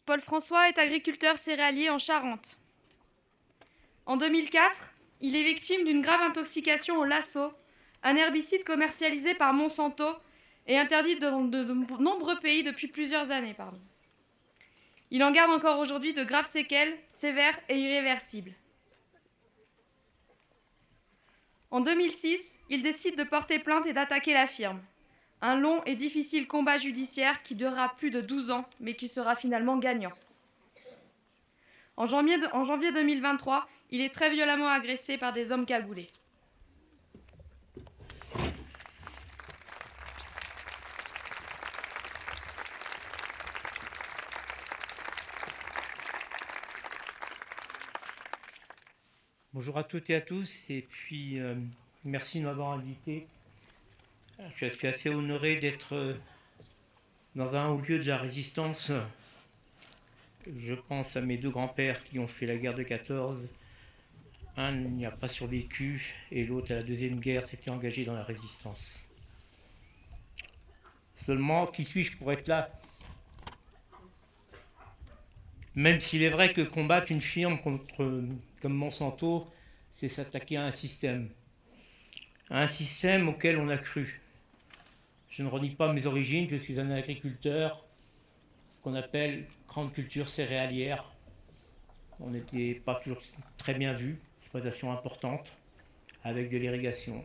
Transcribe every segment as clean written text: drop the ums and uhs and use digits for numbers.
Paul François est agriculteur céréalier en Charente. En 2004, il est victime d'une grave intoxication au lasso, un herbicide commercialisé par Monsanto et interdit dans de nombreux pays depuis plusieurs années. Il en garde encore aujourd'hui de graves séquelles, sévères et irréversibles. En 2006, il décide de porter plainte et d'attaquer la firme. Un long et difficile combat judiciaire qui durera plus de 12 ans, mais qui sera finalement gagnant. En janvier 2023, il est très violemment agressé par des hommes cagoulés. Bonjour à toutes et à tous, et puis merci de m'avoir invité. Je suis assez honoré d'être dans un haut lieu de la résistance. Je pense à mes deux grands-pères qui ont fait la guerre de 14. Un n'y a pas survécu et l'autre à la Deuxième Guerre s'était engagé dans la résistance. Seulement, qui suis-je pour être là? Même s'il est vrai que combattre une firme comme Monsanto, c'est s'attaquer à un système auquel on a cru. Je ne renie pas mes origines, je suis un agriculteur, ce qu'on appelle grande culture céréalière. On n'était pas toujours très bien vu, exploitation importante, avec de l'irrigation,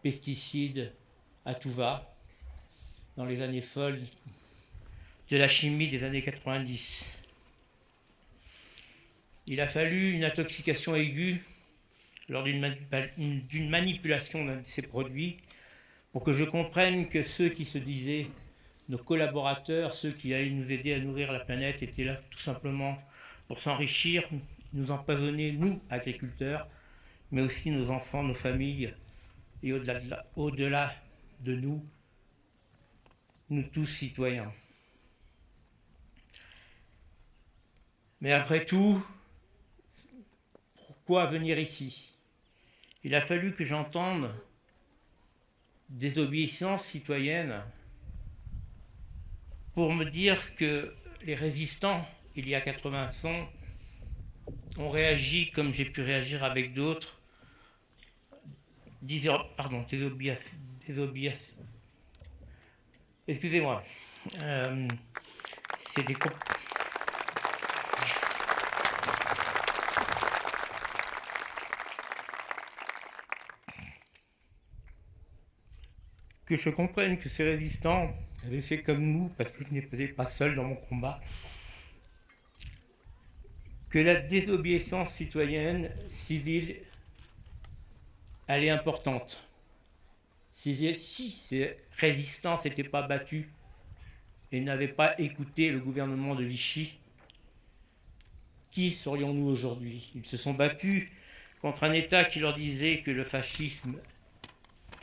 pesticides à tout va, dans les années folles de la chimie des années 90. Il a fallu une intoxication aiguë lors d'une manipulation d'un de ces produits pour que je comprenne que ceux qui se disaient nos collaborateurs, ceux qui allaient nous aider à nourrir la planète, étaient là tout simplement pour s'enrichir, nous empoisonner, nous, agriculteurs, mais aussi nos enfants, nos familles, et au-delà de nous tous citoyens. Mais après tout, pourquoi venir ici? Il a fallu que j'entende désobéissance citoyenne pour me dire que les résistants, il y a 80 ans, ont réagi comme j'ai pu réagir avec d'autres. Excusez-moi. C'est des que je comprenne que ces résistants avaient fait comme nous, parce que je n'étais pas seul dans mon combat, que la désobéissance citoyenne, civile, elle est importante. Si ces résistants s'étaient pas battus et n'avaient pas écouté le gouvernement de Vichy, qui serions-nous aujourd'hui? Ils se sont battus contre un État qui leur disait que le fascisme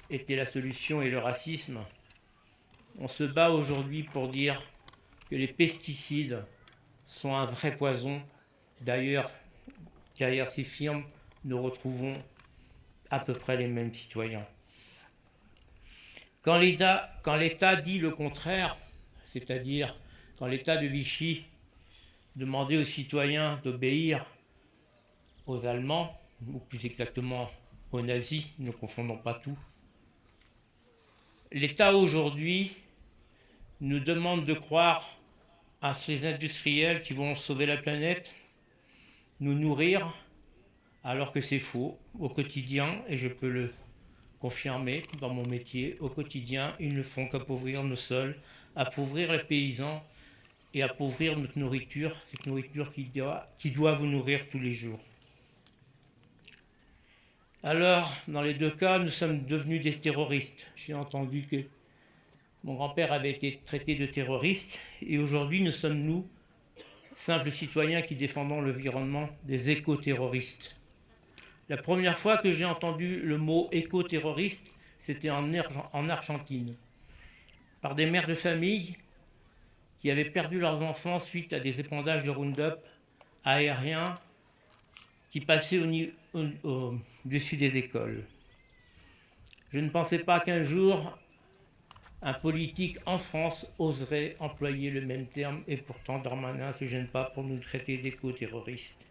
était la solution et le racisme. On se bat aujourd'hui pour dire que les pesticides sont un vrai poison. D'ailleurs, derrière ces firmes, nous retrouvons à peu près les mêmes citoyens. Quand l'État dit le contraire, c'est-à-dire quand l'État de Vichy demandait aux citoyens d'obéir aux Allemands, ou plus exactement aux nazis, ne confondons pas tout, l'État aujourd'hui nous demande de croire à ces industriels qui vont sauver la planète, nous nourrir, alors que c'est faux. Au quotidien, et je peux le confirmer dans mon métier, au quotidien, ils ne font qu'appauvrir nos sols, appauvrir les paysans et appauvrir notre nourriture, cette nourriture qui doit vous nourrir tous les jours. Alors, dans les deux cas, nous sommes devenus des terroristes. J'ai entendu que mon grand-père avait été traité de terroriste, et aujourd'hui, nous sommes, nous, simples citoyens qui défendons l'environnement, des éco-terroristes. La première fois que j'ai entendu le mot éco-terroriste, c'était en Argentine, par des mères de famille qui avaient perdu leurs enfants suite à des épandages de Roundup aériens qui passaient au-dessus des écoles. Je ne pensais pas qu'un jour, un politique en France oserait employer le même terme, et pourtant Darmanin ne se gêne pas pour nous traiter d'éco-terroristes.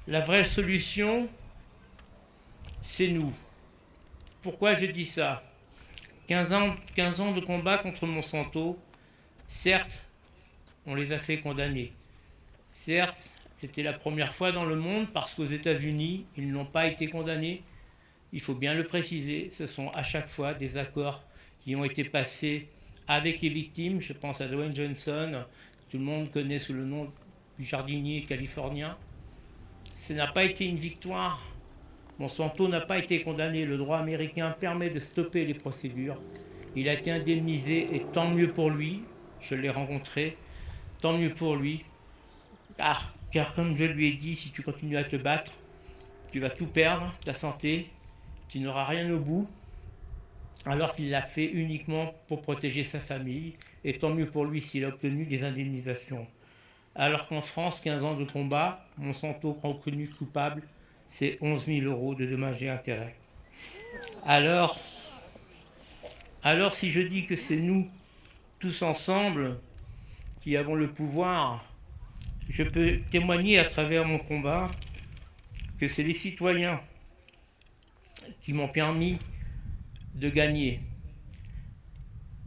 La vraie solution, c'est nous. Pourquoi je dis ça ? 15 ans de combat contre Monsanto, certes, on les a fait condamner. Certes, c'était la première fois dans le monde parce qu'aux États-Unis, ils n'ont pas été condamnés. Il faut bien le préciser, ce sont à chaque fois des accords qui ont été passés avec les victimes. Je pense à Dwayne Johnson, tout le monde connaît sous le nom du jardinier californien. Ce n'a pas été une victoire. Monsanto n'a pas été condamné. Le droit américain permet de stopper les procédures. Il a été indemnisé et tant mieux pour lui. Je l'ai rencontré. Tant mieux pour lui. Car comme je lui ai dit, si tu continues à te battre, tu vas tout perdre, ta santé, tu n'auras rien au bout. Alors qu'il l'a fait uniquement pour protéger sa famille. Et tant mieux pour lui s'il a obtenu des indemnisations. Alors qu'en France, 15 ans de combat, Monsanto reconnu coupable, c'est 11 000 € de dommages et intérêts. Alors, si je dis que c'est nous, tous ensemble, qui avons le pouvoir, je peux témoigner à travers mon combat que c'est les citoyens qui m'ont permis de gagner.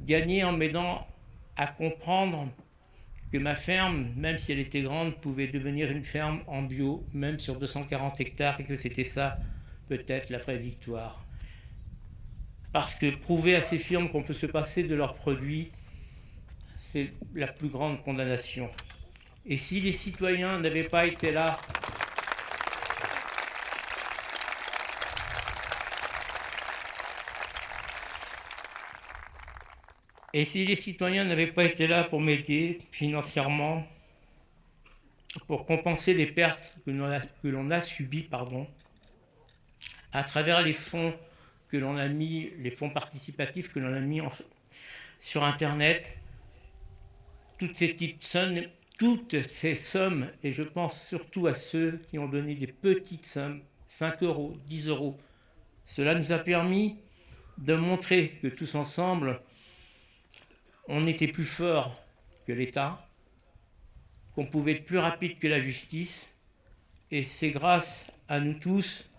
Gagner en m'aidant à comprendre que ma ferme, même si elle était grande, pouvait devenir une ferme en bio, même sur 240 hectares, et que c'était ça, peut-être, la vraie victoire. Parce que prouver à ces firmes qu'on peut se passer de leurs produits, c'est la plus grande condamnation. Et si les citoyens n'avaient pas été là, pour m'aider financièrement, pour compenser les pertes que l'on a subies, à travers les fonds que l'on a mis, les fonds participatifs que l'on a mis sur Internet, toutes ces sommes, et je pense surtout à ceux qui ont donné des petites sommes, 5 €, 10 €, cela nous a permis de montrer que tous ensemble, on était plus fort que l'État, qu'on pouvait être plus rapide que la justice, et c'est grâce à nous tous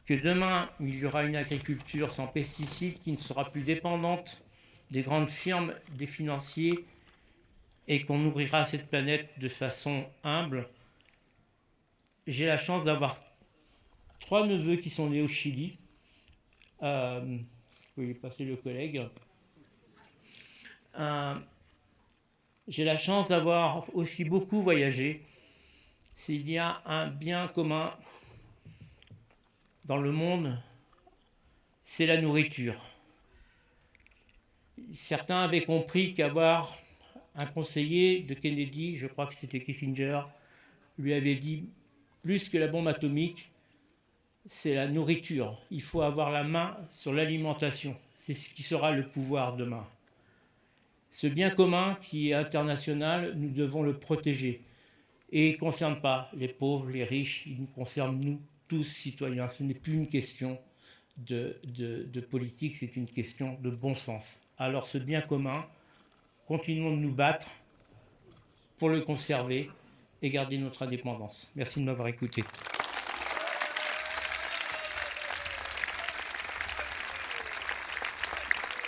que demain, il y aura une agriculture sans pesticides qui ne sera plus dépendante des grandes firmes, des financiers, et qu'on nourrira cette planète de façon humble. J'ai la chance d'avoir 3 neveux qui sont nés au Chili. Je peux lui passer le collègue. J'ai la chance d'avoir aussi beaucoup voyagé. S'il y a un bien commun dans le monde, c'est la nourriture. Certains avaient compris qu'avoir un conseiller de Kennedy, je crois que c'était Kissinger, lui avait dit plus que la bombe atomique, c'est la nourriture. Il faut avoir la main sur l'alimentation. C'est ce qui sera le pouvoir demain. Ce bien commun qui est international, nous devons le protéger. Et il ne concerne pas les pauvres, les riches, il nous concerne nous, tous citoyens. Ce n'est plus une question de politique, c'est une question de bon sens. Alors ce bien commun, continuons de nous battre pour le conserver et garder notre indépendance. Merci de m'avoir écouté.